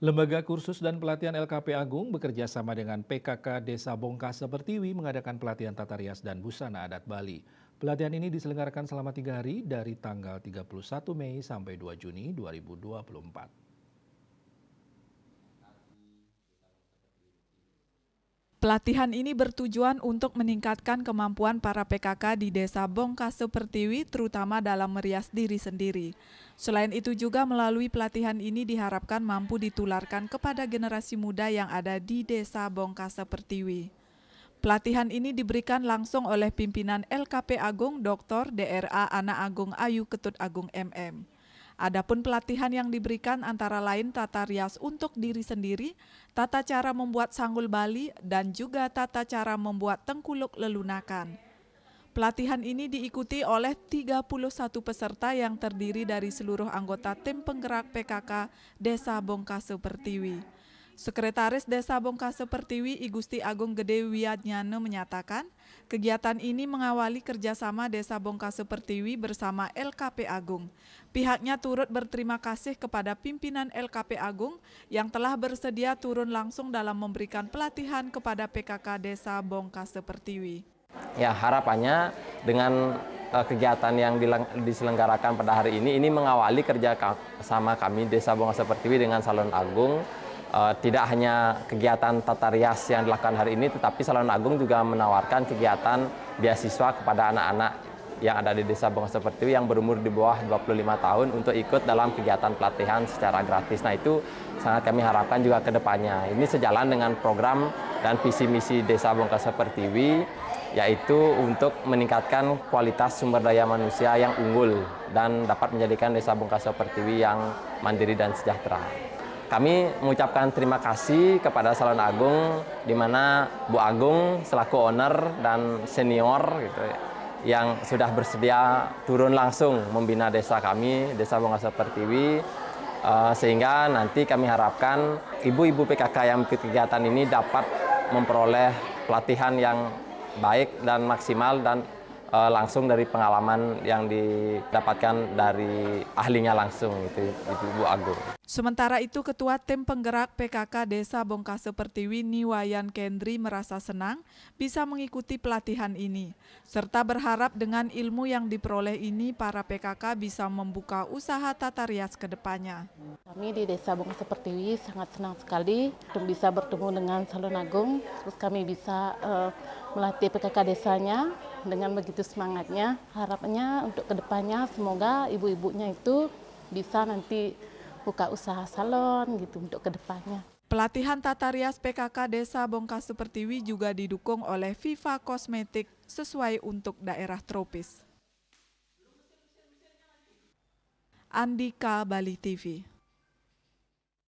Lembaga Kursus dan Pelatihan LKP Agung bekerja sama dengan PKK Desa Bongkase Pertiwi mengadakan pelatihan tata rias dan busana adat Bali. Pelatihan ini diselenggarakan selama 3 hari dari tanggal 31 Mei sampai 2 Juni 2024. Pelatihan ini bertujuan untuk meningkatkan kemampuan para PKK di Desa Bongkase Pertiwi, terutama dalam merias diri sendiri. Selain itu juga melalui pelatihan ini diharapkan mampu ditularkan kepada generasi muda yang ada di Desa Bongkase Pertiwi. Pelatihan ini diberikan langsung oleh pimpinan LKP Agung Dr. DRA Ana Agung Ayu Ketut Agung MM. Adapun pelatihan yang diberikan antara lain tata rias untuk diri sendiri, tata cara membuat sanggul Bali, dan juga tata cara membuat tengkuluk lelunakan. Pelatihan ini diikuti oleh 31 peserta yang terdiri dari seluruh anggota tim penggerak PKK Desa Bongkase Pertiwi. Sekretaris Desa Bongkase Pertiwi I Gusti Agung Gede Wiyadnyana menyatakan, kegiatan ini mengawali kerjasama Desa Bongkase Pertiwi bersama LKP Agung. Pihaknya turut berterima kasih kepada pimpinan LKP Agung yang telah bersedia turun langsung dalam memberikan pelatihan kepada PKK Desa Bongkase Pertiwi. Ya, harapannya dengan kegiatan yang diselenggarakan pada hari ini mengawali kerja sama kami Desa Bongkase Pertiwi dengan Salon Agung. Tidak hanya kegiatan tata rias yang dilakukan hari ini, tetapi Salon Agung juga menawarkan kegiatan beasiswa kepada anak-anak yang ada di Desa Bongkase Pertiwi yang berumur di bawah 25 tahun untuk ikut dalam kegiatan pelatihan secara gratis. Nah, itu sangat kami harapkan juga ke depannya. Ini sejalan dengan program dan visi misi Desa Bongkase Pertiwi, yaitu untuk meningkatkan kualitas sumber daya manusia yang unggul dan dapat menjadikan Desa Bongkase Pertiwi yang mandiri dan sejahtera. Kami mengucapkan terima kasih kepada Salon Agung, di mana Bu Agung selaku owner dan senior gitu, yang sudah bersedia turun langsung membina desa kami, Desa Bongkase Pertiwi, sehingga nanti kami harapkan ibu-ibu PKK yang mengikuti kegiatan ini dapat memperoleh pelatihan yang baik dan maksimal dan langsung dari pengalaman yang didapatkan dari ahlinya langsung, itu Ibu Agung. Sementara itu, Ketua Tim Penggerak PKK Desa Bongkase Pertiwi Niwayan Kendri merasa senang bisa mengikuti pelatihan ini, serta berharap dengan ilmu yang diperoleh ini para PKK bisa membuka usaha tata rias ke depannya. Kami di Desa Bongkase Pertiwi sangat senang sekali bisa bertemu dengan Salon Agung, terus kami bisa melatih PKK desanya dengan begitu semangatnya. Harapannya untuk kedepannya semoga ibu-ibunya itu bisa nanti buka usaha salon gitu untuk kedepannya. Pelatihan tata rias PKK Desa Bongkase Pertiwi juga didukung oleh Viva Kosmetik sesuai untuk daerah tropis. Andika, Bali TV.